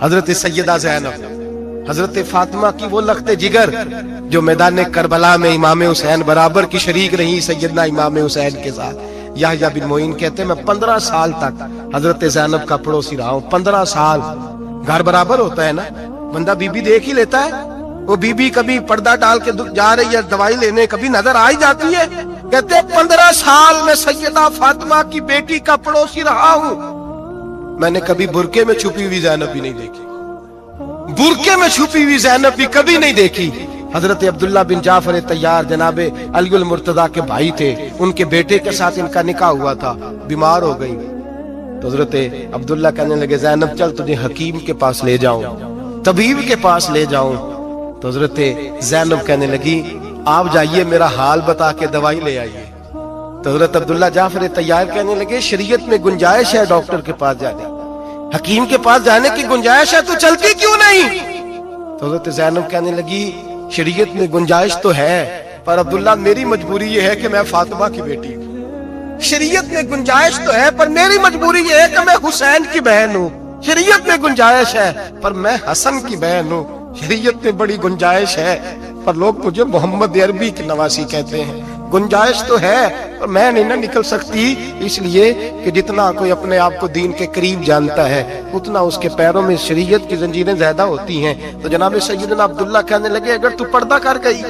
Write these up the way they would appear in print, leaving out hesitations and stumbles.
حضرت سیدہ زینب، حضرت فاطمہ کی وہ لخت جگر جو میدان کربلا میں امام حسین برابر کی شریک رہی سیدنا امام حسین کے ساتھ۔ یحییٰ بن معین کہتے ہیں میں 15 سال تک حضرت زینب کا پڑوسی رہا ہوں۔ 15 سال گھر برابر ہوتا ہے نا، بندہ بی بی دیکھ ہی لیتا ہے۔ وہ بی بی کبھی پردہ ڈال کے جا رہی ہے دوائی لینے، کبھی نظر آ ہی جاتی ہے۔ کہتے ہیں 15 سال میں سیدہ فاطمہ کی بیٹی کا پڑوسی رہا ہوں، میں نے کبھی برقعے میں چھپی ہوئی زینب بھی نہیں دیکھی، برقعے میں چھپی ہوئی زینب بھی کبھی نہیں دیکھی۔ حضرت عبداللہ بن جعفر طیار جناب علی المرتضیٰ کے بھائی تھے، ان کے بیٹے کے ساتھ ان کا نکاح ہوا تھا، بیمار ہو گئی تو حضرت عبداللہ کہنے لگے زینب چل تجھے حکیم کے پاس لے جاؤں، طبیب کے پاس لے جاؤں۔ تو حضرت زینب کہنے لگی آپ جائیے میرا حال بتا کے دوائی لے آئیے۔ تو حضرت عبداللہ جعفر طیار کہنے لگے شریعت میں گنجائش ہے ڈاکٹر کے پاس جانے، حکیم کے پاس جانے کی گنجائش ہے تو چلتی کیوں نہیں؟ تو حضرت زینب کہنے لگی شریعت میں گنجائش تو ہے پر عبداللہ میری مجبوری یہ ہے کہ میں فاطمہ کی بیٹی ہوں۔ شریعت میں گنجائش تو ہے پر میری مجبوری یہ ہے کہ میں حسین کی بہن ہوں۔ شریعت میں گنجائش ہے پر میں حسن کی بہن ہوں۔ شریعت میں بڑی گنجائش ہے پر لوگ مجھے محمد عربی کی نواسی کہتے ہیں۔ گنجائش تو ہے پر میں نہیں نہ نکل سکتی، اس لیے کہ جتنا کوئی اپنے آپ کو دین کے قریب جانتا ہے اتنا اس کے پیروں میں شریعت کی زنجیریں زیادہ ہوتی ہیں۔ تو جناب سیدنا عبداللہ کہنے لگے اگر تو پردہ کر گئی،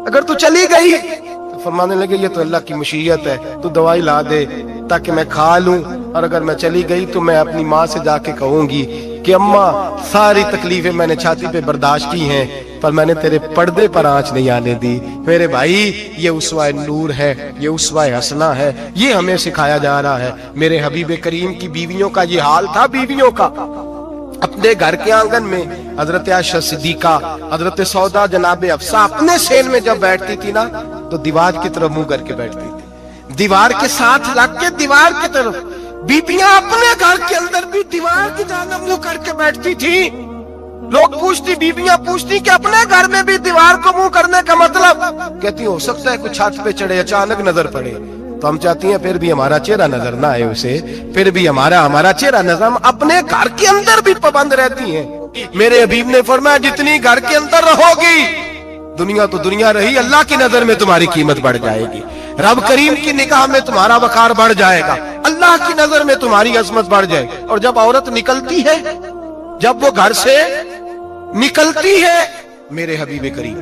اگر تو چلی گئی، تو فرمانے لگے یہ تو اللہ کی مشیت ہے، تو دوائی لا دے تاکہ میں کھا لوں، اور اگر میں چلی گئی تو میں اپنی ماں سے جا کے کہوں گی کہ اماں ساری تکلیفیں میں نے چھاتی پہ برداشت کی ہیں پر میں نے تیرے پردے پر آنچ نہیں آنے دی۔ میرے بھائی یہ اسوہ نور ہے، یہ اسوہ حسنہ ہے، یہ ہمیں سکھایا جا رہا ہے۔ میرے حبیب کریم کی بیویوں کا یہ حال تھا، بیویوں کا اپنے گھر کے آنگن میں حضرت عائشہ صدیقہ، حضرت سودا جناب حفصہ اپنے سین میں جب بیٹھتی تھی نا تو دیوار کی طرف منہ کر کے بیٹھتی تھی، دیوار کے ساتھ لگ کے دیوار کی طرف۔ بیبیاں اپنے گھر کے اندر بھی دیوار کی جانب منہ کر کے بیٹھتی تھی۔ لوگ پوچھتی، بیبیاں پوچھتی کہ اپنے گھر میں بھی دیوار کو منہ کرنے کا مطلب؟ کہتی ہو سکتا ہے کچھ چھت پہ چڑھے اچانک نظر پڑے تو ہم چاہتی ہیں پھر بھی ہمارا چہرہ نظر نہ آئے اسے، پھر بھی ہمارا چہرہ نظر، ہم اپنے گھر کے اندر بھی پابند رہتی ہیں۔ میرے حبیب نے فرمایا جتنی گھر کے اندر رہو گی دنیا تو دنیا رہی، اللہ کی نظر میں تمہاری قیمت بڑھ جائے گی، رب کریم کی نگاہ میں تمہارا وقار بڑھ جائے گا، اللہ کی نظر میں تمہاری عظمت بڑھ جائے گی۔ اور جب عورت نکلتی ہے، جب وہ گھر سے نکلتی ہے، میرے حبیب کریم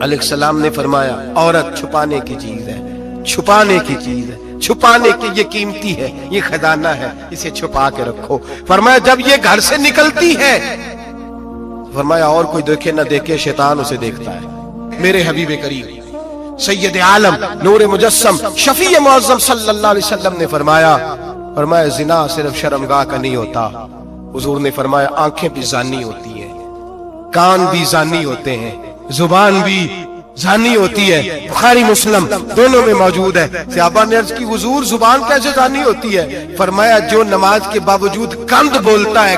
علیہ السلام نے فرمایا عورت چھپانے کی چیز ہے، چھپانے کی چیز ہے، چھپانے کی یہ قیمتی ہے، یہ خزانہ ہے، اسے چھپا کے رکھو۔ فرمایا جب یہ گھر سے نکلتی ہے، فرمایا اور کوئی دیکھے نہ دیکھے شیطان اسے دیکھتا ہے۔ میرے حبیب کریم سید عالم نور مجسم شفیع معظم صلی اللہ علیہ وسلم نے فرمایا زنا صرف شرمگاہ کا نہیں ہوتا، حضور نے فرمایا آنکھیں بھی زانی ہوتی ہیں، کان بھی زانی ہوتے ہیں، زبان بھی زانی ہوتی ہے۔ بخاری مسلم دونوں میں موجود ہے۔ صحابہ نے عرض کی حضور زبان کیسے زانی ہوتی ہے؟ فرمایا جو نماز کے باوجود گند بولتا ہے،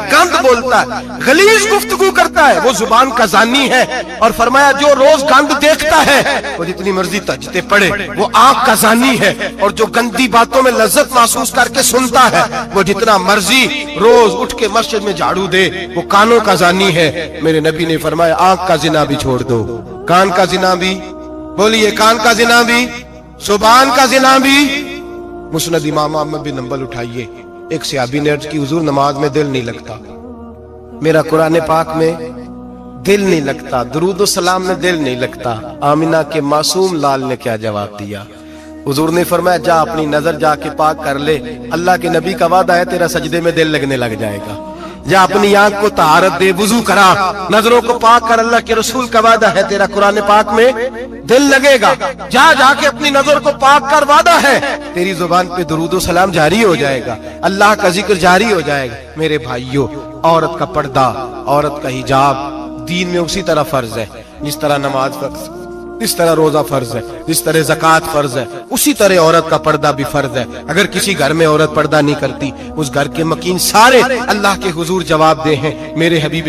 غلیظ گفتگو کرتا ہے، وہ زبان کا زانی ہے۔ اور فرمایا جو روز گند دیکھتا ہے وہ جتنی مرضی تہجدیں پڑھے وہ آنکھ کا زانی ہے، اور جو گندی باتوں میں لذت محسوس کر کے سنتا ہے وہ جتنا مرضی روز اٹھ کے مسجد میں جھاڑو دے وہ کانوں کا زانی ہے۔ میرے نبی نے فرمایا آنکھ کا زنا بھی چھوڑ دو، کان کا زنا بھی، بولیے کان کا زنا بھی، زبان کا زنا بھی۔ مسند امام احمد بن حنبل اٹھائیے، ایک صحابی نے عرض کی حضور نماز میں دل نہیں لگتا، میرا قرآن پاک میں دل نہیں لگتا، درود و سلام میں دل نہیں لگتا۔ آمینہ کے معصوم لال نے کیا جواب دیا؟ حضور نے فرمایا جا اپنی نظر جا کے پاک کر لے، اللہ کے نبی کا وعدہ ہے تیرا سجدے میں دل لگنے لگ جائے گا۔ جا اپنی آنکھ کو طہارت دے، وضو کرا، نظروں کو پاک کر، اللہ کے رسول کا وعدہ ہے تیرا قرآن پاک میں دل لگے گا۔ جا کے اپنی نظر کو پاک کر، وعدہ ہے تیری زبان پہ درود و سلام جاری ہو جائے گا، اللہ کا ذکر جاری ہو جائے گا۔ میرے بھائیوں عورت کا پردہ، عورت کا حجاب دین میں اسی طرح فرض ہے جس طرح نماز فرض، جس طرح روزہ فرض ہے، جس طرح زکوٰۃ فرض ہے، اسی طرح عورت کا پردہ بھی فرض ہے۔ اگر کسی گھر میں عورت پردہ نہیں کرتی اس گھر کے مکین سارے اللہ کے حضور جواب دے ہیں۔ میرے حبیب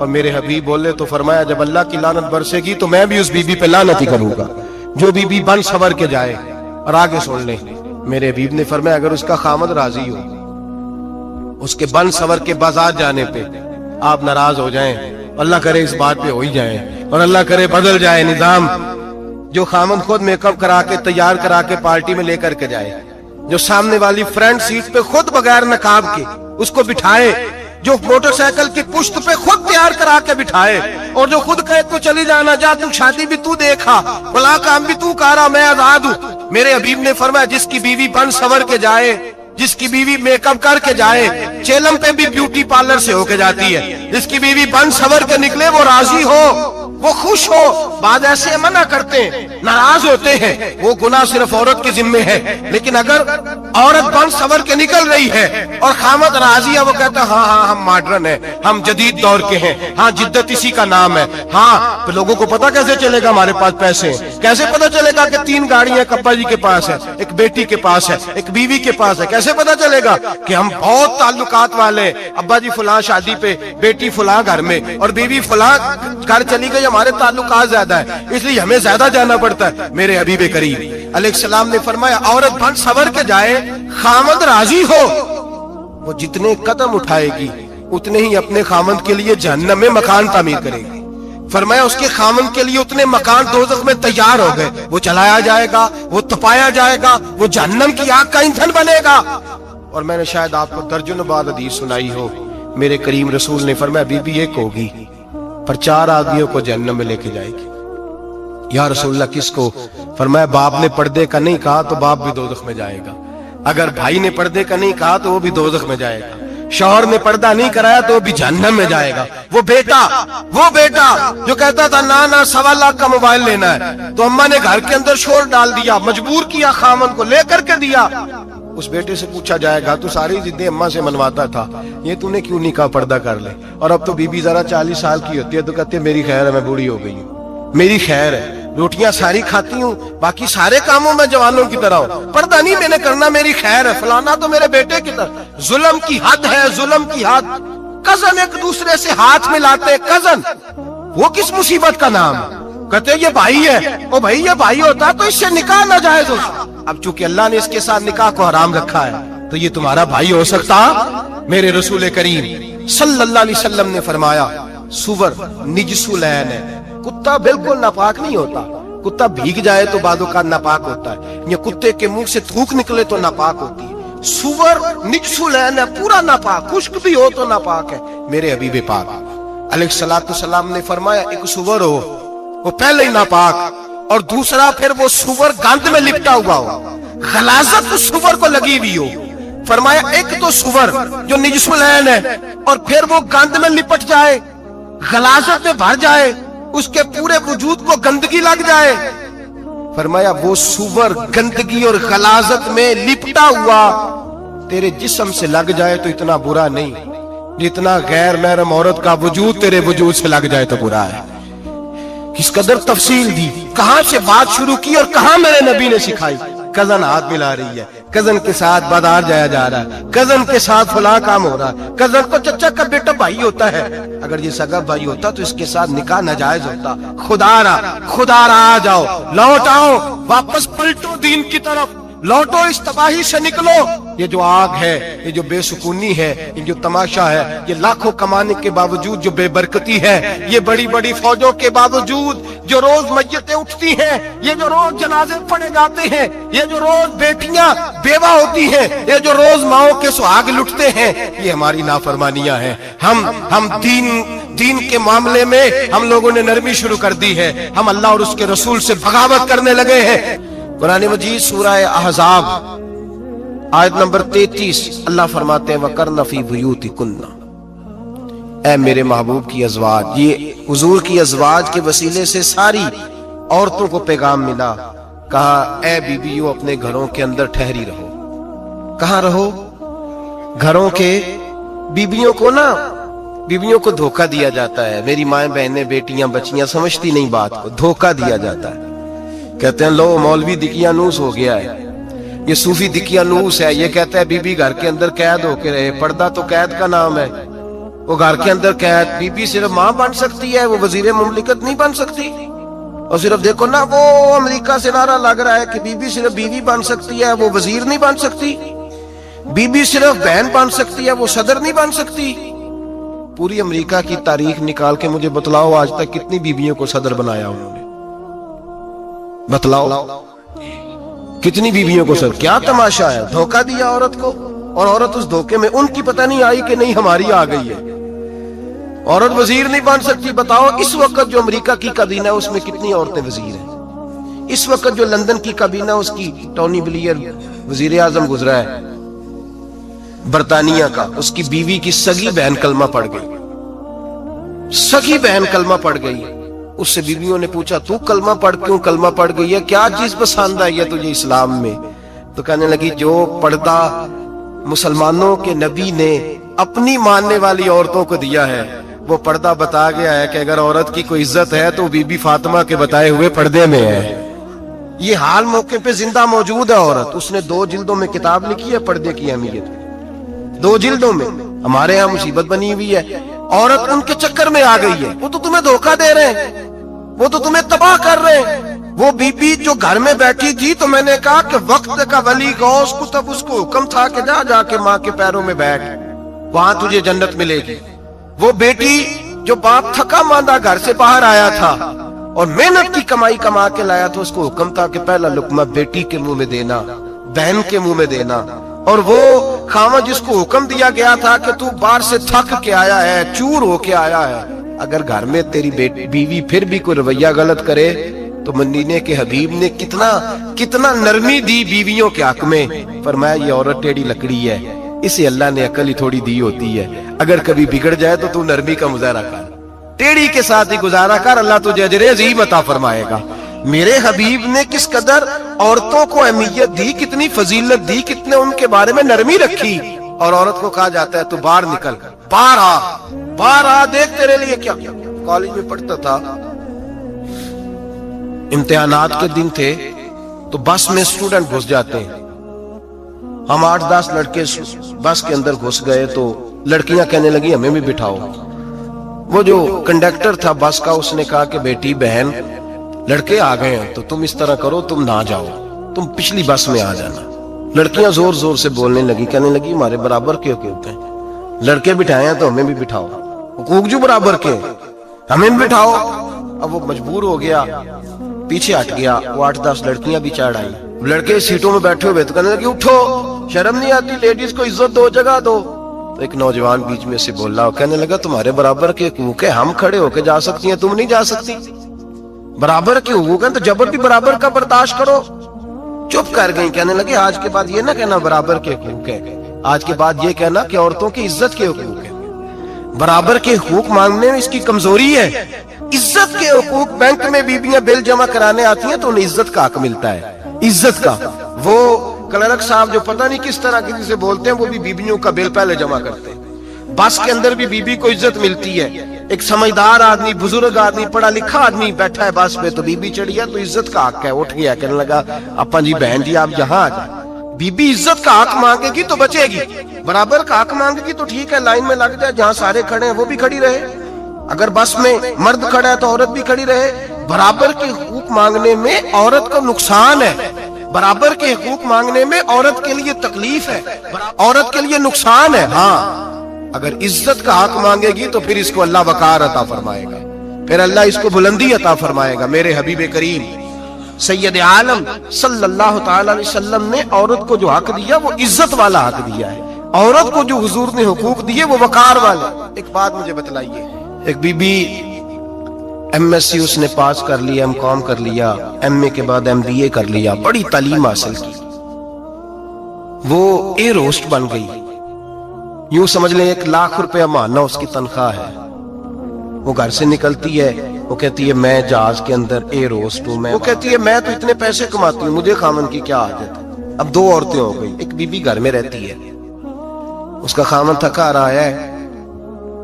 اور میرے حبیب بولے تو فرمایا جب اللہ کی لعنت برسے گی تو میں بھی اس بی بی پہ لعنت ہی کروں گا جو بی بی بن سور کے جائے۔ اور آگے سن لیں، میرے حبیب نے فرمایا اگر اس کا خامد راضی ہو، اس کے بن سور کے بازار جانے پہ آپ ناراض ہو جائیں، اللہ کرے اس بات پہ ہو ہی جائیں، اور اللہ کرے بدل جائے نظام، جو خامد خود میک اپ کرا کے تیار کرا کے پارٹی میں لے کر کے جائے، جو سامنے والی فرنٹ سیٹ پہ خود بغیر نقاب کے اس کو بٹھائے، جو موٹر سائیکل کی پشت پہ خود تیار کرا کے بٹھائے، اور جو خود کہے تو چلی جانا، جا تو شادی بھی تو دیکھا، بلا کام بھی تو کرا، میں آزاد ہوں۔ میرے حبیب نے فرمایا جس کی بیوی بن سور کے جائے، جس کی بیوی میک اپ کر کے جائے، چیلم پہ بھی بیوٹی پارلر سے ہو کے جاتی ہے، جس کی بیوی بن سور کے نکلے وہ راضی ہو، وہ خوش ہو۔ بعد ایسے منع کرتے ہیں، ناراض ہوتے ہیں، وہ گناہ صرف عورت کے ذمے ہے، لیکن اگر عورت بن سور کے نکل رہی ہے اور خامد راضی ہے، وہ کہتا ہے ہاں ہاں ہم ماڈرن ہیں، ہم جدید دور کے ہیں، ہاں جدت اسی کا نام ہے، ہاں تو لوگوں کو پتا کیسے چلے گا ہمارے پاس پیسے ہیں، کیسے پتا چلے گا کہ 3 گاڑیاں ابا جی کے پاس ہے، ایک بیٹی کے پاس ہے، ایک بیوی کے پاس ہے، کیسے پتا چلے گا کہ ہم بہت تعلقات والے ہیں، ابا جی فلاں شادی پہ، بیٹی فلاں گھر میں، اور بیوی فلاں گھر چلی گئی، ہمارے تعلقات زیادہ ہے اس لیے ہمیں زیادہ جانا پڑتا ہے۔ میرے حبیب کریم علیہ السلام نے فرمایا عورت بن سور کے جائے، خامد راضی ہو، وہ جتنے قدم اٹھائے گی اتنے ہی اپنے خامد کے لیے جہنم میں مکان تعمیر کرے گی۔ فرمایا اس کے خامد کے لیے اتنے مکان دوزخ میں تیار ہو گئے، وہ چلایا جائے گا، وہ تپایا جائے گا، وہ جہنم کی آگ کا ایندھن بنے گا۔ اور میں نے شاید آپ کو درجنوں بار حدیث سنائی ہو، میرے کریم رسول نے فرمایا بی بی ایک ہوگی پر 4 آدمیوں کو جہنم میں لے کے جائے گی۔ یا رسول اللہ کس کو؟ فرمایا باپ نے پردے کا نہیں کہا تو باپ بھی دوزخ میں جائے گا، اگر بھائی نے پردے کا نہیں کہا تو وہ بھی دوزخ میں جائے گا، شوہر نے پردہ نہیں کرایا تو وہ بھی جہنم میں جائے گا۔ وہ بیٹا جو کہتا تھا نا 1.25 لاکھ کا موبائل لینا ہے، تو اماں نے گھر کے اندر شور ڈال دیا، مجبور کیا خامن کو، لے کر کے دیا۔ اس بیٹے سے پوچھا جائے گا تو ساری ضدیں اماں سے منواتا تھا، یہ تو نے کیوں نہیں کہا پردہ کر لے؟ اور اب تو بی بی ذرا 40 سال کی ہوتی ہے تو کہتے ہیں میری خیر ہے، میں بوڑھی ہو گئی ہوں، میری خیر ہے، روٹیاں ساری کھاتی ہوں، باقی سارے کاموں میں جوانوں کی طرح ہوں، پردہ نہیں میں نے کرنا، میری خیر ہے، فلانا تو میرے بیٹے کی طرح۔ ظلم کی حد ہے، ظلم کی حد۔ کزن ایک دوسرے سے ہاتھ ملاتے، کزن، وہ کس مصیبت کا نام ہے؟ کہتے یہ بھائی ہے، وہ بھائی یہ بھائی ہوتا تو اس سے نکاح ناجائز ہوتا، اب چونکہ اللہ نے اس کے ساتھ نکاح کو حرام رکھا ہے تو یہ تمہارا بھائی ہو سکتا؟ میرے رسول کریم صلی اللہ علیہ وسلم نے فرمایا سور نجس العین ہے، کتا بالکل ناپاک نہیں ہوتا، کتا بھیگ جائے تو بعد اوقات ناپاک ہوتا ہے، یا کتے کے منہ سے تھوک نکلے تو ناپاک ہوتی ہے، سور نجس العین ہے، پورا ناپاک، خشک بھی ہو تو ناپاک ہے۔ میرے حبیب پاک علیہ السلام نے فرمایا ایک سور ہو وہ پہلے ہی ناپاک، اور دوسرا پھر وہ سور گند میں لپٹا ہوا ہو، غلاظت اس سور کو لگی ہوئی ہو۔ فرمایا ایک تو سور جو نجس العین ہے اور پھر وہ گند میں لپٹ جائے، غلاظت میں بھر جائے، اس کے پورے وجود کو گندگی لگ جائے۔ فرمایا وہ سور گندگی اور غلاظت میں لپٹا ہوا تیرے جسم سے لگ جائے تو اتنا برا نہیں جتنا غیر محرم عورت کا وجود تیرے وجود سے لگ جائے تو برا ہے۔ کس قدر تفصیل دی، کہاں سے بات شروع کی اور کہاں میرے نبی نے سکھائی۔ کزن ہاتھ ملا رہی ہے، کزن کے ساتھ بازار جایا جا رہا ہے، کزن کے ساتھ فلاں کام ہو رہا ہے، کزن کو چچا کا بیٹا بھائی ہوتا ہے، اگر یہ سگا بھائی ہوتا تو اس کے ساتھ نکاح ناجائز ہوتا۔ خدا را آ جاؤ، لوٹ آؤ، واپس پلٹو دین کی طرف، لوٹو اس تباہی سے نکلو۔ یہ جو آگ ہے، یہ جو بے سکونی ہے، یہ جو تماشا ہے، یہ لاکھوں کمانے کے باوجود جو بے برکتی ہے، یہ بڑی بڑی فوجوں کے باوجود جو روز میتیں اٹھتی ہیں، یہ جو روز جنازے پڑے جاتے ہیں، یہ جو روز بیٹیاں بیوہ ہوتی ہیں، یہ جو روز ماؤں کے سہاگ لٹتے ہیں، یہ ہماری نافرمانیاں ہیں۔ ہم دین کے معاملے میں ہم لوگوں نے نرمی شروع کر دی ہے، ہم اللہ اور اس کے رسول سے بغاوت کرنے لگے ہیں۔ قرآن مجید سورہ احزاب آیت نمبر 33 اللہ فرماتے ہیں وَقَرْنَ فِي بُيُوتِكُنَّ، اے میرے محبوب کی ازواج، یہ حضور کی ازواج کے وسیلے سے ساری عورتوں کو پیغام ملا، کہا اے بیویوں اپنے گھروں کے اندر ٹھہری رہو۔ کہاں رہو؟ گھروں کے۔ بیویوں کو دھوکہ دیا جاتا ہے، میری مائیں بہنیں بیٹیاں بچیاں سمجھتی نہیں بات کو، دھوکہ دیا جاتا ہے، کہتے ہیں لو مولوی دقیانوس ہو گیا ہے، یہ صوفی دقیانوس ہے، یہ کہتا ہے بی بی گھر کے اندر قید ہو کے رہے، پردہ تو قید کا نام ہے، وہ گھر کے اندر قید. بی بی صرف ماں بن سکتی ہے, وہ وزیر مملکت نہیں بن سکتی. اور صرف دیکھو نا, وہ امریکہ سے نعرہ لگ رہا ہے کہ بی بی صرف بیوی بن سکتی ہے, وہ وزیر نہیں بن سکتی. بی بی صرف بہن بن سکتی ہے, وہ صدر نہیں بن سکتی. پوری امریکہ کی تاریخ نکال کے مجھے بتلاؤ آج تک کتنی بیویوں کو صدر بنایا انہوں نے, بتلاؤ کتنی بیویوں کو صدر. کیا تماشا ہے, دھوکہ دیا عورت کو, اور عورت اس دھوکے میں ان کی پتہ نہیں آئی کہ نہیں ہماری آ گئی ہے. عورت وزیر نہیں بن سکتی. بتاؤ اس وقت جو امریکہ کی کابینہ ہے اس میں کتنی عورتیں وزیر ہیں؟ اس وقت جو لندن کی کابینہ اس کی ٹونی بلیئر وزیر اعظم گزرا ہے برطانیہ کا, اس کی بیوی کی سگی بہن کلمہ پڑھ گئی. سگی بہن کلمہ پڑھ گئی. اس سے بیویوں نے پوچھا تو کلمہ پڑھ کیوں کلمہ پڑھ گئی ہے, کیا چیز پسند آئی ہے تجھے اسلام میں؟ تو کہنے لگی جو پردہ مسلمانوں کے نبی نے اپنی ماننے والی عورتوں کو دیا ہے وہ پردہ بتا گیا ہے کہ اگر عورت کی کوئی عزت ہے تو بی بی فاطمہ کے بتائے ہوئے پردے میں ہے. یہ حال موقع پہ زندہ موجود ہے عورت. اس نے 2 جلدوں میں کتاب لکھی ہے پردے کی اہمیت, 2 جلدوں میں. ہمارے ہاں مصیبت بنی ہوئی ہے, عورت ان کے چکر میں آ گئی ہے. وہ تو تمہیں دھوکہ دے رہے ہیں, وہ تو تمہیں تباہ کر رہے ہیں. وہ بی بی جو گھر میں بیٹھی تھی تو میں نے کہا کہ وقت کا ولی غوث کتب اس کو حکم تھا کہ جا کے ماں کے پیروں میں بیٹھ, وہاں تجھے جنت ملے گی. وہ بیٹی جو باپ تھکا ماندہ گھر سے باہر آیا تھا اور محنت کی کمائی کما کے لایا تھا, اس کو حکم تھا کہ پہلا لقمہ بیٹی کے منہ میں دینا, بہن کے منہ میں دینا. اور وہ خاوند جس کو حکم دیا گیا تھا کہ تو باہر سے تھک کے آیا ہے, چور ہو کے آیا ہے, اگر گھر میں تیری بیوی پھر بھی کوئی رویہ غلط کرے تو مدینے کے حبیب نے کتنا نرمی دی بیویوں کے حق میں. فرمایا یہ عورت ٹیڑھی لکڑی ہے, اسے اللہ نے عقل ہی تھوڑی دی ہوتی ہے, اگر کبھی بگڑ جائے تو نرمی کا مظاہرہ کر, ٹیڑھی کے ساتھ ہی گزارا کر, اللہ تجھے اجر عظیم عطا فرمائے گا. میرے حبیب نے کس قدر عورتوں کو اہمیت دی, کتنی فضیلت دی, کتنے ان کے بارے میں نرمی رکھی. اور عورت کو کہا جاتا ہے تو باہر نکل, باہر آ, دیکھ تیرے لیے کیا. کالج میں پڑھتا تھا, امتحانات کے دن تھے تو بس میں اسٹوڈنٹ گھس جاتے ہیں. ہم 8-10 لڑکے بس کے اندر گھس گئے تو لڑکیاں کہنے لگی ہمیں بھی بٹھاؤ. وہ جو کنڈکٹر تھا بس کا اس نے کہا کہ بیٹی بہن لڑکے آ گئے ہیں تو تم اس طرح کرو, تم نہ جاؤ, تم پچھلی بس میں آ جانا. لڑکیاں زور زور سے بولنے لگی, کہنے لگی ہمارے برابر کے ہوتے ہیں, لڑکے بٹھائے ہیں تو ہمیں بھی بٹھاؤ, حقوق جو برابر کے ہمیں بھی بٹھاؤ. اب وہ مجبور ہو گیا, پیچھے ہٹ گیا. وہ 8-10 لڑکیاں بھی چڑھ آئیں. لڑکے سیٹوں میں بیٹھے ہوئے تو کہنے لگے اٹھو, شرم نہیں آتی, لیڈیز کو عزت دو, جگہ دو. تو ایک نوجوان بیچ میں سے بولا, کہنے لگا تمہارے برابر کے حقوق ہے, ہم کھڑے ہو کے جا سکتی ہیں, تم نہیں جا سکتی. برابر کے حقوق ہیں تو جبر بھی برابر کا برداشت کرو. چپ کر گئی. کہنے لگے آج کے بعد یہ نہ کہنا برابر کے حقوق ہے, آج کے بعد یہ کہنا کہ عورتوں کی عزت کے حقوق ہے. برابر کے حقوق مانگنے میں اس کی کمزوری ہے. عزت کے حقوق, بینک میں بیویاں بل جمع کرانے آتی ہیں تو انہیں عزت کا حق ملتا ہے, عزت کا. وہ کلرک صاحب جو پتہ نہیں کس طرح کسی سے بولتے ہیں وہ بھی بیویوں کا بل پہلے جمع کرتے ہیں. بس کے اندر بھی بیوی کو عزت ملتی ہے. ایک سمجھدار آدمی, بزرگ آدمی, پڑھا لکھا آدمی بیٹھا ہے بس پہ تو بیوی چڑھی ہے تو عزت کا حق ہے. اٹھ گیا, کہنے لگا اپا جی بہن جی آپ یہاں آ جائیں. بیوی عزت کا حق مانگے گی تو بچے گی, برابر کا حق مانگے گی تو ٹھیک ہے, لائن میں لگ جائے, جہاں سارے کھڑے ہیں وہ بھی کھڑی رہے. اگر بس میں مرد کھڑا ہے تو عورت بھی کھڑی رہے. برابر کے حقوق مانگنے میں عورت کا نقصان ہے, برابر کے حقوق مانگنے میں عورت کے لیے تکلیف ہے, عورت کے لیے نقصان ہے. ہاں اگر عزت کا حق مانگے گی تو پھر اس کو اللہ وقار عطا فرمائے گا, پھر اللہ اس کو بلندی عطا فرمائے گا. میرے حبیب کریم سید عالم صلی اللہ تعالی علیہ وسلم نے عورت کو جو حق دیا وہ عزت والا حق دیا ہے. عورت کو جو حضور نے حقوق دیے وہ وقار والے. ایک بات مجھے بتلائیے, ایک B B M S C اس نے پاس کر لیا, ایم کام کر لیا, ایم اے کے بعد ایم بی اے کر لیا, بڑی تعلیم حاصل کی, وہ ایئر ہوسٹ بن گئی. یوں سمجھ لیں 1 لاکھ روپیہ ماہانہ اس کی تنخواہ ہے. وہ گھر سے نکلتی ہے, وہ کہتی ہے میں جہاز کے اندر ایئر ہوسٹ ہوں. وہ کہتی ہے میں تو اتنے پیسے کماتی ہوں, مجھے خامن کی کیا عادت ہے. اب 2 عورتیں ہو گئی, ایک بی بی گھر میں رہتی ہے, اس کا خامن تھکا رہا ہے,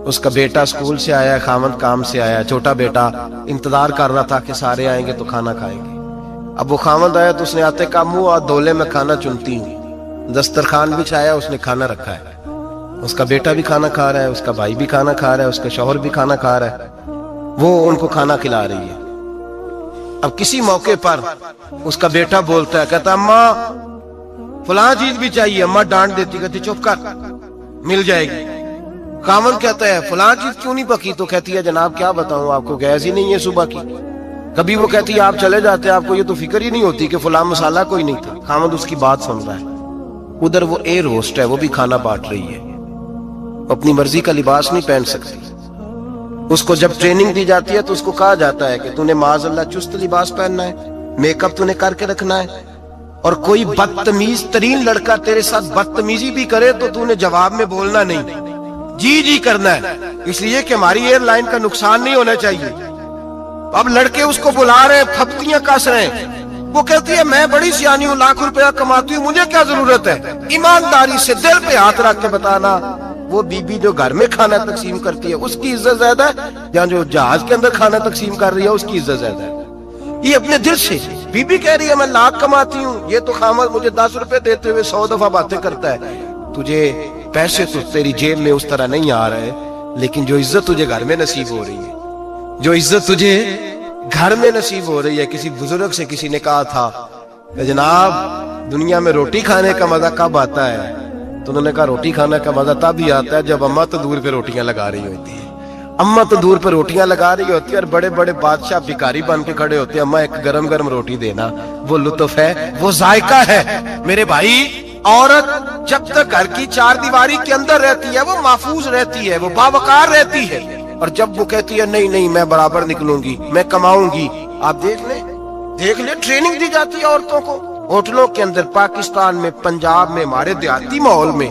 اس کا بیٹا اسکول سے آیا ہے, خامن کام سے آیا ہے, چھوٹا بیٹا انتظار کر رہا تھا کہ سارے آئیں گے تو کھانا کھائیں گے. اب وہ خامن آیا تو اس نے آتے کا منہ اور دولے میں کھانا چنتی ہوں, دسترخوان بچھایا, اس نے کھانا رکھا ہے. اس کا بیٹا بھی کھانا کھا رہا ہے, اس کا بھائی بھی کھانا کھا رہا ہے, اس کا شوہر بھی کھانا کھا رہا ہے, وہ ان کو کھانا کھلا رہی ہے. اب کسی موقع پر اس کا بیٹا بولتا ہے, کہتا اماں فلاں چیز بھی چاہیے. اماں ڈانٹ دیتی, کہتی چپ کر, مل جائے گی. خاوند کہتا ہے فلاں چیز کیوں نہیں پکی؟ تو کہتی ہے جناب کیا بتاؤں آپ کو, گیس ہی نہیں ہے صبح کی. کبھی وہ کہتی ہے آپ چلے جاتے, آپ کو یہ تو فکر ہی نہیں ہوتی کہ فلاں مسالہ کوئی نہیں تھا. خاوند اس کی بات سن رہا ہے. ادھر وہ ایئر ہوسٹ ہے, وہ بھی کھانا بانٹ رہی ہے, اپنی مرضی کا لباس نہیں پہن سکتی. اس کو جب ٹریننگ دی جاتی ہے تو اس کو کہا جاتا ہے کہ تو نے معاذ اللہ چست لباس پہننا ہے, میک اپ تو نے کر کے رکھنا ہے, اور کوئی بدتمیز ترین لڑکا تیرے ساتھ بدتمیزی بھی کرے تو تو نے جواب میں بولنا نہیں, جی جی کرنا ہے, اس لیے کہ ہماری ایئر لائن کا نقصان نہیں ہونا چاہیے. اب لڑکے اس کو بلا رہے, پھپتیاں کس رہے ہیں. وہ کہتی ہے میں بڑی سیانی ہوں, لاکھ روپیہ کماتی ہوں, مجھے کیا ضرورت ہے. ایمانداری سے دل پہ ہاتھ رکھ کے بتانا, وہ بی بی جو گھر میں کھانا تقسیم کرتی ہے اس کی عزت زیادہ ہے یا جو جہاز کے اندر کھانا تقسیم کر رہی ہے اس کی عزت زیادہ ہے؟ یہ اپنے دل سے بی بی کہہ رہی ہے میں لاکھ کماتی ہوں, یہ تو خامد مجھے 10 روپے دیتے ہوئے 100 دفعہ باتیں کرتا ہے. تجھے پیسے تو تیری جیب میں اس طرح نہیں آ رہے, لیکن جو عزت تجھے گھر میں نصیب ہو رہی ہے, جو عزت تجھے گھر میں نصیب ہو رہی ہے. کسی بزرگ سے کسی نے کہا تھا کہ جناب دنیا میں روٹی کھانے کا مزہ کب آتا ہے؟ تو انہوں نے کہا روٹی کھانے کا مزہ تب ہی آتا ہے جب اماں تندور پہ روٹیاں لگا رہی ہوتی ہے. اماں تندور پہ روٹیاں لگا رہی ہوتی ہے اور بڑے بڑے بادشاہ بھکاری بن کے کھڑے ہوتے ہیں, اماں ایک گرم گرم روٹی دینا. وہ لطف ہے, وہ ذائقہ ہے. میرے بھائی, عورت جب تک گھر کی چار دیواری کے اندر رہتی ہے وہ محفوظ رہتی ہے, وہ باوقار رہتی ہے. اور جب وہ کہتی ہے نہیں نہیں میں برابر نکلوں گی, میں کماؤں گی, آپ دیکھ لیں ٹریننگ دی جاتی ہے عورتوں کو ہوٹلوں کے اندر. پاکستان میں, پنجاب میں, ہمارے دیہاتی ماحول میں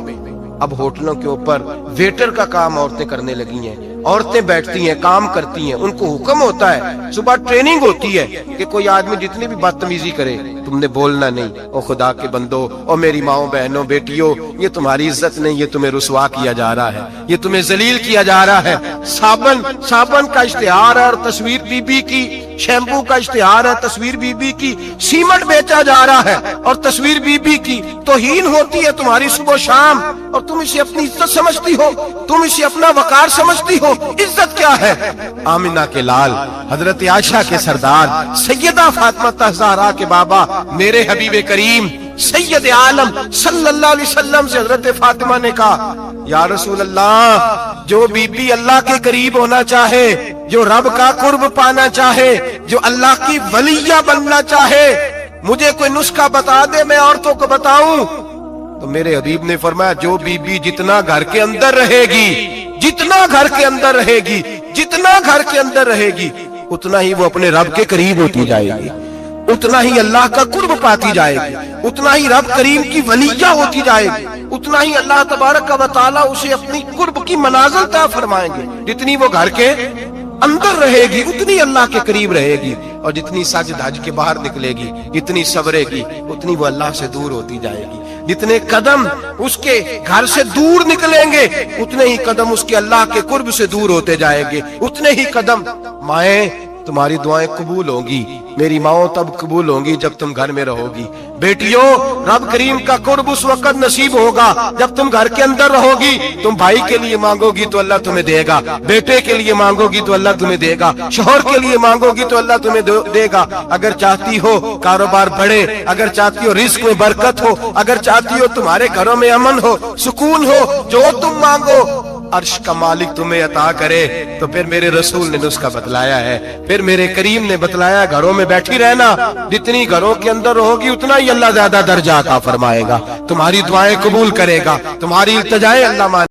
اب ہوٹلوں کے اوپر ویٹر کا کام عورتیں کرنے لگی ہیں. عورتیں بیٹھتی ہیں, کام کرتی ہیں, ان کو حکم ہوتا ہے, صبح ٹریننگ ہوتی ہے کہ کوئی آدمی جتنی بھی بدتمیزی کرے تم نے بولنا نہیں. او خدا کے بندو, او میری ماؤں بہنوں بیٹیوں, یہ تمہاری عزت نہیں, یہ تمہیں رسوا کیا جا رہا ہے, یہ تمہیں ذلیل کیا جا رہا ہے. صابن کا اشتہار ہے اور تصویر بی بی کی, شیمپو کا اشتہار ہے تصویر بی بی کی, سیمنٹ بیچا جا رہا ہے اور تصویر بی بی کی. توہین ہوتی ہے تمہاری صبح و شام, اور تم اسے اپنی عزت سمجھتی ہو, تم اسے اپنا وقار سمجھتی ہو. عزت کیا ہے؟ آمنہ کے لال, حضرت عائشہ کے سردار, سیدہ فاطمہ زہرا کے بابا, میرے حبیب کریم سید عالم صلی اللہ علیہ وسلم سے حضرت فاطمہ نے کہا یا رسول اللہ, جو بی بی اللہ کے قریب ہونا چاہے, جو رب کا قرب پانا چاہے, جو اللہ کی ولیہ بننا چاہے, مجھے کوئی نسخہ بتا دے میں عورتوں کو بتاؤں. تو میرے حبیب نے فرمایا جو بی بی جتنا گھر کے اندر رہے گی, جتنا گھر کے اندر رہے گی, جتنا گھر کے اندر رہے گی, اتنا ہی وہ اپنے رب کے قریب ہوتی جائے گی, اتنا ہی اللہ کا قرب پاتی جائے گی, اتنا ہی رب کریم کی ولیہ ہوتی جائے گی, اتنا ہی اللہ تبارک و تعالیٰ اسے اپنی قرب کی منازل طے فرمائیں گے. جتنی وہ گھر کے اندر رہے گی اتنی اللہ کے قریب رہے گی, اور جتنی سج دھج کے باہر نکلے گی, جتنی صبرے گی, اتنی وہ اللہ سے دور ہوتی جائے گی. جتنے قدم اس کے گھر سے دور نکلیں گے اتنے ہی قدم اس کے اللہ کے قرب سے دور ہوتے جائیں گے, اتنے ہی قدم. مائیں تمہاری دعائیں قبول ہوں گی, میری ماؤں تب قبول ہوں گی جب تم گھر میں رہو گی. بیٹیوں, رب کریم کا قرب اس وقت نصیب ہوگا جب تم گھر کے اندر رہو گی. تم بھائی کے لیے مانگو گی تو اللہ تمہیں دے گا, بیٹے کے لیے مانگو گی تو اللہ تمہیں دے گا, شوہر کے لیے مانگو گی تو اللہ تمہیں دے گا. اگر چاہتی ہو کاروبار بڑھے, اگر چاہتی ہو رزق میں برکت ہو, اگر چاہتی ہو تمہارے گھروں میں امن ہو, سکون ہو, جو تم مانگو عرش کا مالک تمہیں عطا کرے. تو پھر میرے رسول نے نسخہ بتلایا ہے, پھر میرے کریم نے بتلایا, گھروں میں بیٹھی رہنا, جتنی گھروں کے اندر ہوگی اتنا ہی اللہ زیادہ درجہ عطا فرمائے گا, تمہاری دعائیں قبول کرے گا, تمہاری التجائیں اللہ مان